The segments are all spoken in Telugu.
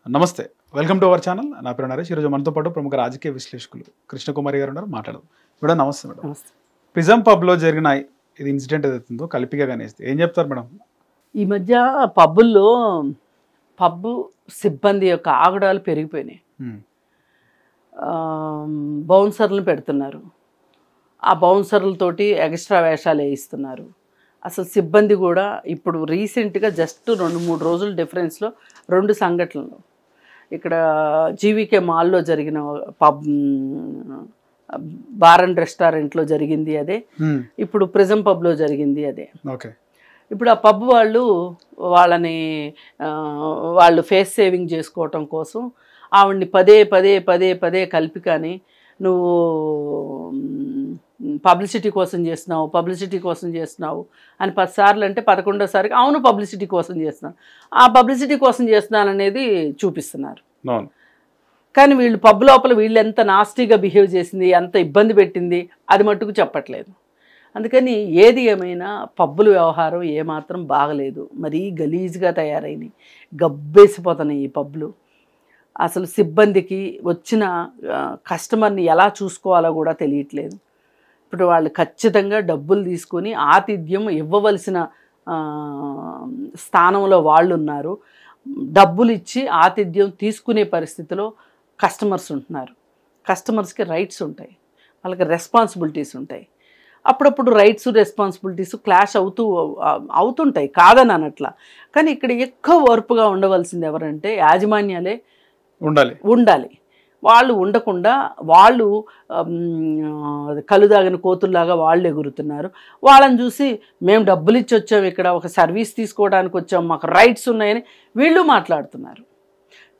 నమస్తే, వెల్కమ్ టు అవర్ ఛానల్. నా పేరు నరేష్. ఈరోజు మనతో పాటు ప్రముఖ రాజకీయ విశ్లేషకులు కృష్ణకుమారి గారు ఉన్నారు. మాట్లాడదాం మేడం. నమస్తే మేడం. ప్రిజం పబ్లో జరిగిన ఇది ఇన్సిడెంట్ ఏదైతుందో కలిపిగా కనేస్తే ఏం చెప్తారు మేడం? ఈ మధ్య పబ్బుల్లో పబ్బు సిబ్బంది యొక్క ఆగడాలు పెరిగిపోయినాయి. బౌన్సర్లు పెడుతున్నారు, ఆ బౌన్సర్లతోటి ఎక్స్ట్రా వేషాలు వేయిస్తున్నారు. అసలు సిబ్బంది కూడా ఇప్పుడు రీసెంట్గా జస్ట్ 2-3 రోజుల డిఫరెన్స్లో 2 సంఘటనలు. ఇక్కడ జీవీకే మాల్లో జరిగిన పబ్ బార్ అండ్ రెస్టారెంట్లో జరిగింది అదే, ఇప్పుడు ప్రిజం పబ్లో జరిగింది అదే. ఓకే. ఇప్పుడు ఆ పబ్ వాళ్ళు ఫేస్ సేవింగ్ చేసుకోవటం కోసం ఆవిడ్ని పదే కలిపి కానీ నువ్వు పబ్లిసిటీ కోసం చేస్తున్నావు అని 10 సార్లు అంటే 11వ సారికి అవును పబ్లిసిటీ కోసం చేస్తున్నాను, ఆ పబ్లిసిటీ కోసం చేస్తున్నాననేది చూపిస్తున్నారు. కానీ వీళ్ళు పబ్ లోపల వీళ్ళు ఎంత నాస్టీగా బిహేవ్ చేసింది, ఎంత ఇబ్బంది పెట్టింది అది మట్టుకు చెప్పట్లేదు. అందుకని ఏది ఏమైనా పబ్బుల వ్యవహారం ఏమాత్రం బాగలేదు. మరీ గలీజ్గా తయారైనవి, గబ్బేసిపోతున్నాయి ఈ పబ్బులు. అసలు సిబ్బందికి వచ్చిన కస్టమర్ని ఎలా చూసుకోవాలో కూడా తెలియట్లేదు. ఇప్పుడు వాళ్ళు ఖచ్చితంగా డబ్బులు తీసుకొని ఆతిథ్యం ఇవ్వవలసిన స్థానంలో వాళ్ళు ఉన్నారు. డబ్బులు ఇచ్చి ఆతిథ్యం తీసుకునే పరిస్థితిలో కస్టమర్స్ ఉంటున్నారు. కస్టమర్స్కి రైట్స్ ఉంటాయి, వాళ్ళకి రెస్పాన్సిబిలిటీస్ ఉంటాయి. అప్పుడప్పుడు రైట్స్ రెస్పాన్సిబిలిటీస్ క్లాష్ అవుతుంటాయి, కాదని అనట్లా. కానీ ఇక్కడ ఎక్కువ ఓర్పుగా ఉండవలసింది ఎవరంటే యాజమాన్యాలే ఉండాలి. వాళ్ళు ఉండకుండా వాళ్ళు కలుదాగిన కోతుల్లాగా వాళ్ళు ఎగురుతున్నారు. వాళ్ళని చూసి మేము డబ్బులు ఇచ్చి వచ్చాము, ఇక్కడ ఒక సర్వీస్ తీసుకోవడానికి వచ్చాము, మాకు రైట్స్ ఉన్నాయని వీళ్ళు మాట్లాడుతున్నారు.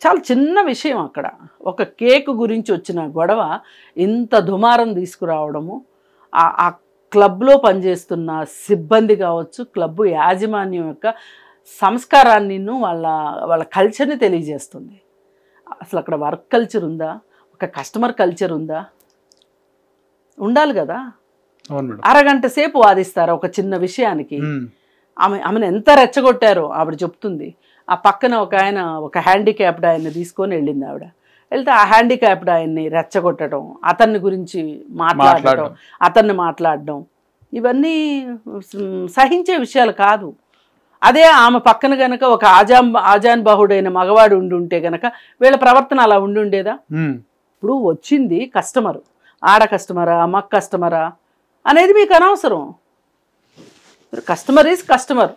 చాలా చిన్న విషయం అక్కడ, ఒక కేక్ గురించి వచ్చిన గొడవ ఇంత దుమారం తీసుకురావడము. ఆ క్లబ్లో పనిచేస్తున్న సిబ్బంది కావచ్చు, క్లబ్ యాజమాన్యం యొక్క సంస్కారాన్ని వాళ్ళ కల్చర్ని తెలియజేస్తుంది. అసలు అక్కడ వర్క్ కల్చర్ ఉందా, ఒక కస్టమర్ కల్చర్ ఉందా? ఉండాలి కదా. అరగంట సేపు వాదిస్తారు ఒక చిన్న విషయానికి. ఆమెను ఎంత రెచ్చగొట్టారో ఆవిడ చెప్తుంది. ఆ పక్కన ఒక హ్యాండిక్యాప్డ్ ఆయన్ని తీసుకొని వెళ్ళింది ఆవిడ. వెళ్తే ఆ హ్యాండిక్యాప్డ్ ఆయన్ని రెచ్చగొట్టడం, అతన్ని గురించి మాట్లాడడం ఇవన్నీ సహించే విషయాలు కాదు. అదే ఆమె పక్కన గనక ఒక ఆజాన్ బాహుడైన మగవాడు ఉంటే గనక వీళ్ళ ప్రవర్తన అలా ఉండేదా? ఇప్పుడు వచ్చింది కస్టమరు, ఆడ కస్టమరా మగ కస్టమరా అనేది మీకు అనవసరం. Customer is customer.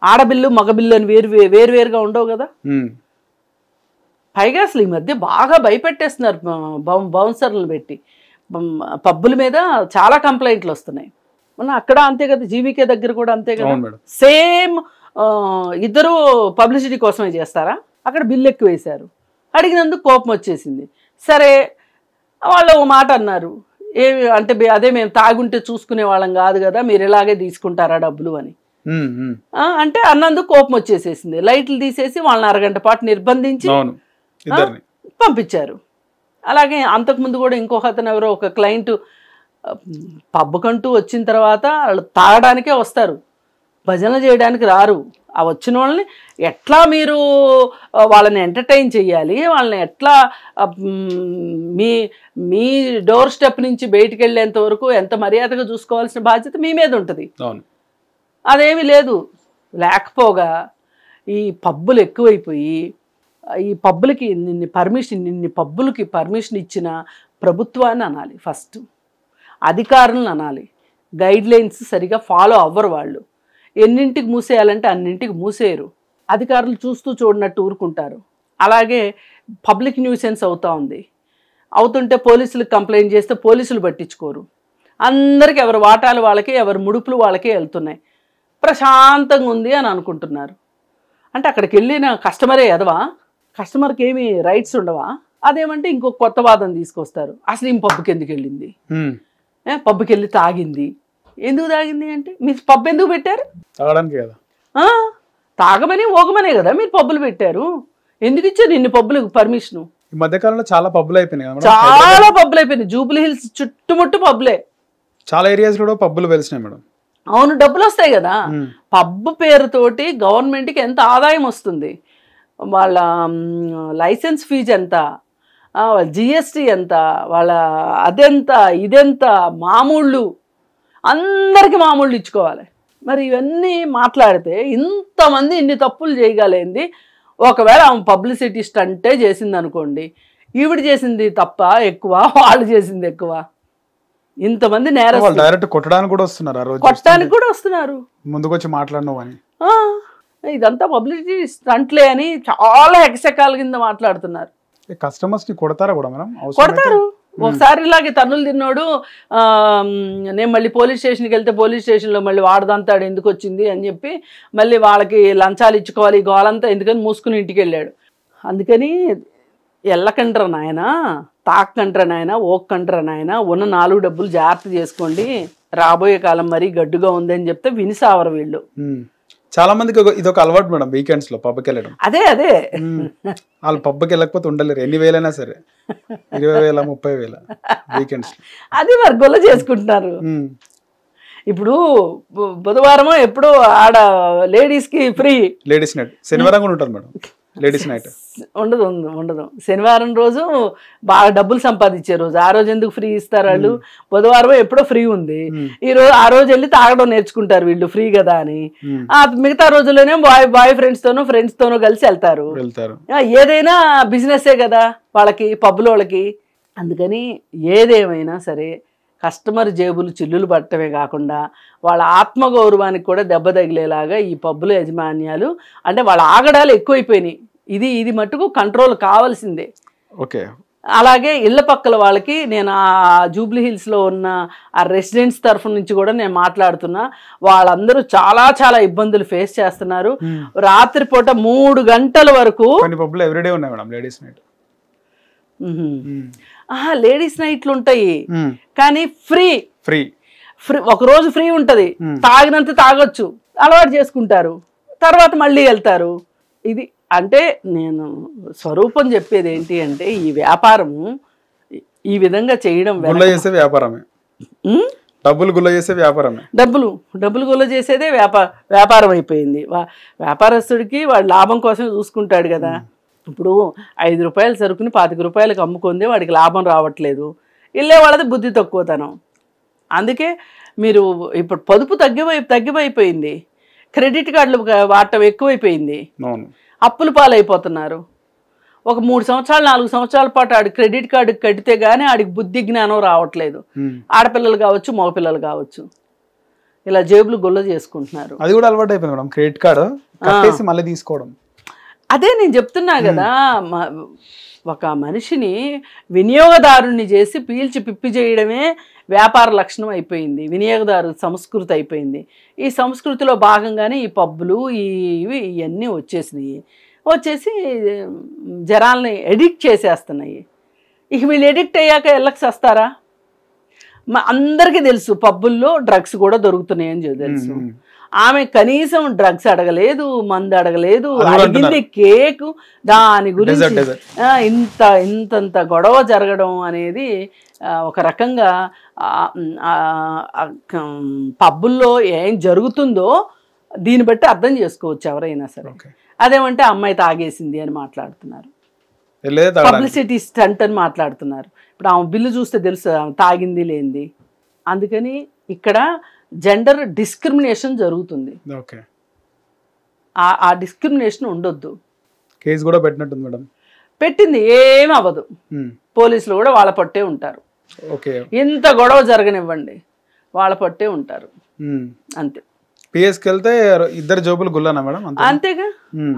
ఆడబిల్లు మగబిల్లు అని వేరువేరుగా ఉండవు కదా. పైగా అసలు ఈ మధ్య బాగా భయపెట్టేస్తున్నారు బౌన్సర్లను పెట్టి. పబ్బుల మీద చాలా కంప్లైంట్లు వస్తున్నాయి. మొన్న అక్కడ అంతే కదా, జీవీకే దగ్గర కూడా అంతే కదా. సేమ్ ఇద్దరు పబ్లిసిటీ కోసమే చేస్తారా? అక్కడ బిల్లు ఎక్కువ వేశారు, అడిగినందుకు కోపం వచ్చేసింది. సరే వాళ్ళు ఓ మాట అన్నారు, ఏమి అంటే అదే మేము తాగుంటే చూసుకునే వాళ్ళం కాదు కదా, మీరు ఇలాగే తీసుకుంటారా డబ్బులు అని అంటే అన్నందుకు కోపం వచ్చేసేసింది. లైట్లు తీసేసి వాళ్ళని అరగంట పాటు నిర్బంధించి పంపించారు. అలాగే అంతకుముందు కూడా ఇంకొక అతను ఎవరో ఒక క్లయింట్ పబ్బుకంటూ వచ్చిన తర్వాత వాళ్ళు తాగడానికే వస్తారు, భజన చేయడానికి రారు. ఆ వచ్చిన వాళ్ళని ఎట్లా మీరు వాళ్ళని ఎంటర్టైన్ చేయాలి, వాళ్ళని ఎట్లా మీ డోర్ స్టెప్ నుంచి బయటికి వెళ్ళేంత వరకు ఎంత మర్యాదగా చూసుకోవాల్సిన బాధ్యత మీ మీద ఉంటుంది. అదేమీ లేదు. లేకపోగా ఈ పబ్బులు ఎక్కువైపోయి ఈ పబ్బులకి ఇన్ని పబ్బులకి పర్మిషన్ ఇచ్చిన ప్రభుత్వాన్ని అనాలి, ఫస్ట్ అధికారులను అనాలి. గైడ్ లైన్స్ సరిగా ఫాలో అవ్వరు వాళ్ళు. ఎన్నింటికి మూసేయాలంటే అన్నింటికి మూసేయరు. అధికారులు చూస్తూ చూడనట్టు ఊరుకుంటారు. అలాగే పబ్లిక్ న్యూసెన్స్ అవుతుంటే పోలీసులకు కంప్లైంట్ చేస్తే పోలీసులు పట్టించుకోరు. అందరికీ ఎవరి వాటాలు వాళ్ళకి, ఎవరి ముడుపులు వాళ్ళకే వెళ్తున్నాయి. ప్రశాంతంగా ఉంది అని అనుకుంటున్నారు. అంటే అక్కడికి వెళ్ళిన కస్టమరే ఎదవా? కస్టమర్కి ఏమి రైట్స్ ఉండవా? అదేమంటే ఇంకొక కొత్త వాదన తీసుకొస్తారు. అసలు ఈ పబ్బుకి ఎందుకు వెళ్ళింది, పబ్బుకి వెళ్ళి తాగింది, ఎందుకు తాగింది అంటే మీరు పబ్బు ఎందుకు పెట్టారు? తాగమని ఓగమనే కదా మీరు పబ్బులు పెట్టారు. ఎందుకు ఇచ్చారు ఇన్ని పబ్బులకు పర్మిషన్? ఈ మధ్యకాలంలో చాలా పబ్బులు అయిపోయినాయి, జూబ్లీ హిల్స్ చుట్టుముట్టు పబ్బులే. చాలా ఏరియాస్ కూడా పబ్బులు వెలిసినాయి మేడం. అవును, డబ్బులు వస్తాయి కదా. పబ్బు పేరుతోటి గవర్నమెంట్కి ఎంత ఆదాయం వస్తుంది. వాళ్ళ లైసెన్స్ ఫీజు ఎంత, వాళ్ళ జిఎస్టీ ఎంత, వాళ్ళ అదెంత ఇదెంత, మామూళ్ళు అందరికీ మామూళ్ళు ఇచ్చుకోవాలి. మరి ఇవన్నీ మాట్లాడితే ఇంతమంది ఇన్ని తప్పులు చేయగలేంది. ఒకవేళ ఆమె పబ్లిసిటీ స్టంటే చేసింది అనుకోండి, ఈవిడ చేసింది తప్ప ఎక్కువ, వాళ్ళు చేసింది ఎక్కువ. ఇంతమంది నేరస్తులు డైరెక్ట్ కొట్టడానికి కూడా వస్తున్నారు, ఆ రోజు కొట్టడానికి కూడా వస్తున్నారు, ముందుకు వచ్చి మాట్లాడినవని. ఇదంతా పబ్లిసిటీ స్టంట్లే అని చాలా ఎకసెకాల కింద మాట్లాడుతున్నారు. కస్టమర్స్ ని కొడతారా కూడా మేడం? కొడతారు. ఒకసారి ఇలాగే తన్నులు తిన్నాడు, నేను మళ్ళీ పోలీస్ స్టేషన్కి వెళ్తే పోలీస్ స్టేషన్లో మళ్ళీ వాడదంతాడు ఎందుకు వచ్చింది అని చెప్పి మళ్ళీ వాళ్ళకి లంచాలు ఇచ్చుకోవాలి, గోలంతా ఎందుకని మూసుకుని ఇంటికి వెళ్ళాడు. అందుకని ఎల్లకండ్రా నాయన, తాక్కండ్రా నాయన, ఓక్కండ్రా నాయన, ఉన్న 4 డబ్బులు జాగ్రత్త చేసుకోండి, రాబోయే కాలం మరీ గడ్డుగా ఉందని చెప్తే వినిసావరు వీళ్ళు. చాలా మందికి ఇది ఒక అలవాటు మేడం, వీకెండ్స్ లో పబ్కి వెళ్ళడం. అదే వాళ్ళు పబ్కి వెళ్ళకపోతే ఉండలేరు, ఎన్ని వేలైనా సరే, 20,000 30,000 వీకెండ్స్. అది మరి గొల్ల చేసుకుంటున్నారు. ఇప్పుడు బుధవారమో ఎప్పుడో ఆడ లేడీస్ కి ఫ్రీ, లేడీస్ నైట్ శనివారం కూడా ఉంటుంది మేడం, లేడీస్ నైట్ ఉండదు. శనివారం రోజు బాగా డబ్బులు సంపాదించే రోజు, ఆ రోజు ఎందుకు ఫ్రీ ఇస్తారు వాళ్ళు? బుధవారం ఎప్పుడో ఫ్రీ ఉంది, ఆ రోజు వెళ్ళి తాగడం నేర్చుకుంటారు వీళ్ళు, ఫ్రీ కదా అని. మిగతా రోజుల్లోనే బాయ్ ఫ్రెండ్స్ తోనో కలిసి వెళ్తారు. ఏదైనా బిజినెస్సే కదా వాళ్ళకి, పబ్బుల వాళ్ళకి. అందుకని ఏదేమైనా సరే కస్టమర్ జేబులు చిల్లులు పట్టడమే కాకుండా వాళ్ళ ఆత్మగౌరవానికి కూడా దెబ్బ తగిలేలాగా ఈ పబ్బుల యాజమాన్యాలు, అంటే వాళ్ళ ఆగడాలు ఎక్కువైపోయినాయి. ఇది మట్టుకు కంట్రోల్ కావాల్సిందే. ఓకే. అలాగే ఇళ్ల పక్కల వాళ్ళకి నేను ఆ జూబ్లీ హిల్స్లో ఉన్న ఆ రెసిడెంట్స్ తరఫు నుంచి కూడా నేను మాట్లాడుతున్నా. వాళ్ళందరూ చాలా చాలా ఇబ్బందులు ఫేస్ చేస్తున్నారు. రాత్రిపూట 3 గంటల వరకు ఎవ్రీడే ఉన్నాయి మేడం లేడీస్ నైట్. లేడీస్ నైట్లు ఉంటాయి కానీ ఫ్రీ ఫ్రీ ఫ్రీ ఒక రోజు ఫ్రీ ఉంటది, తాగినంత తాగొచ్చు, అలవాటు చేసుకుంటారు, తర్వాత మళ్ళీ వెళ్తారు. ఇది అంటే నేను స్వరూపం చెప్పేది ఏంటి అంటే ఈ వ్యాపారము ఈ విధంగా చేయడం వ్యాపారమే, డబ్బులు గుల్ల చేసే వ్యాపారమే, డబ్బులు గుల్ల చేసేదే వ్యాపారం అయిపోయింది. వ్యాపారస్తుడికి వాడు లాభం కోసం చూసుకుంటాడు కదా. ఇప్పుడు 5 రూపాయల సరుకుని 25 రూపాయలకు అమ్ముకుందే వాడికి లాభం రావట్లేదు, ఇల్లే వాళ్ళది బుద్ధి తక్కువతనం. అందుకే మీరు ఇప్పుడు పొదుపు తగ్గిపోయింది, క్రెడిట్ కార్డులు వాడటం ఎక్కువైపోయింది, అప్పుల పాలైపోతున్నారు. ఒక 3 సంవత్సరాలు 4 సంవత్సరాల పాటు ఆడి క్రెడిట్ కార్డు కడితే గానీ ఆడికి బుద్ధి జ్ఞానం రావట్లేదు. ఆడపిల్లలు కావచ్చు, మగపిల్లలు కావచ్చు, ఇలా జేబులు గుల్ల చేసుకుంటున్నారు. అది కూడా అలవాటు అయిపోయింది మేడం, క్రెడిట్ కార్డు కట్టేసి మళ్ళీ తీసుకోవడం. అదే నేను చెప్తున్నా కదా, ఒక మనిషిని వినియోగదారుణ్ణి చేసి పీల్చి పిప్పి చేయడమే వ్యాపార లక్షణం అయిపోయింది, వినియోగదారు సంస్కృతి అయిపోయింది. ఈ సంస్కృతిలో భాగంగానే ఈ పబ్బులు ఇవన్నీ వచ్చేసి జనాల్ని ఎడిక్ట్ చేసేస్తున్నాయి. ఇక వీళ్ళు ఎడిక్ట్ అయ్యాక ఎల్లక్స్ వస్తారా? అందరికీ తెలుసు పబ్బుల్లో డ్రగ్స్ కూడా దొరుకుతున్నాయని తెలుసు. ఆమె కనీసం డ్రగ్స్ అడగలేదు, మందు అడగలేదు, అడిగింది కేకు. దాని గురించి ఇంతంత గొడవ జరగడం అనేది ఒక రకంగా పబ్బుల్లో ఏం జరుగుతుందో దీన్ని బట్టి అర్థం చేసుకోవచ్చు ఎవరైనా సరే. అదేమంటే అమ్మాయి తాగేసింది అని మాట్లాడుతున్నారు, పబ్లిసిటీ స్టంట్ అని మాట్లాడుతున్నారు. ఇప్పుడు ఆమె బిల్లు చూస్తే తెలుసు తాగింది లేనిది. అందుకని ఇక్కడ జెండర్ డిస్క్రిమినేషన్ జరుగుతుంది. ఆ డిస్క్రిమినేషన్ ఉండొద్దు. కేసు కూడా పెట్టినట్టుంది మేడం. పెట్టింది, ఏమి అవ్వదు. పోలీసులు కూడా వాళ్ళ పట్టే ఉంటారు. ఇంత గొడవ జరగనివ్వండి, వాళ్ళ పట్టే ఉంటారు, అంతే. పిఎస్కి వెళ్తే 2 జోబులు గుల్లనా మేడం? అంతేగా.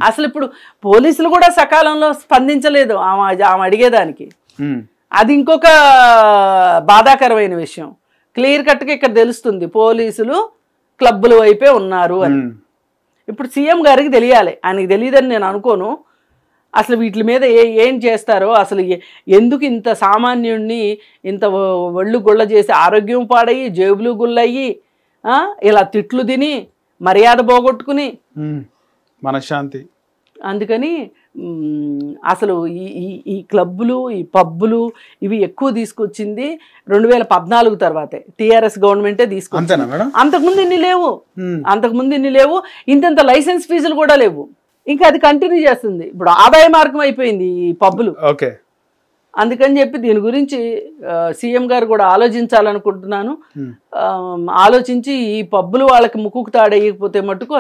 అసలు ఇప్పుడు పోలీసులు కూడా సకాలంలో స్పందించలేదు ఆమె అడిగేదానికి. అది ఇంకొక బాధాకరమైన విషయం. క్లియర్ కట్గా ఇక్కడ తెలుస్తుంది పోలీసులు క్లబ్బుల వైపే ఉన్నారు అని. ఇప్పుడు సీఎం గారికి తెలియాలి, ఆయనకి తెలియదని నేను అనుకోను. అసలు వీటి మీద ఏం చేస్తారో, అసలు ఎందుకు ఇంత సామాన్యుడిని ఇంత ఒళ్ళు గుళ్ళ చేసి ఆరోగ్యం పాడయ్యి జేబులు గుళ్ళయ్యి ఇలా తిట్లు తిని మర్యాద పోగొట్టుకుని మనశ్శాంతి. అందుకని అసలు ఈ క్లబ్బులు ఈ పబ్బులు ఇవి ఎక్కువ తీసుకొచ్చింది 2014 తర్వాతే, టీఆర్ఎస్ గవర్నమెంటే తీసుకొచ్చింది. అంతకుముందు ఇన్ని లేవు, ఇంత లైసెన్స్ ఫీజులు కూడా లేవు. ఇంకా అది కంటిన్యూ చేస్తుంది. ఇప్పుడు ఆదాయ మార్గం అయిపోయింది ఈ పబ్బులు. ఓకే, అందుకని చెప్పి దీని గురించి సీఎం గారు కూడా ఆలోచించాలనుకుంటున్నాను. ఆలోచించి ఈ పబ్బులు వాళ్ళకి ముక్కుకు తాడేయకపోతే మటుకు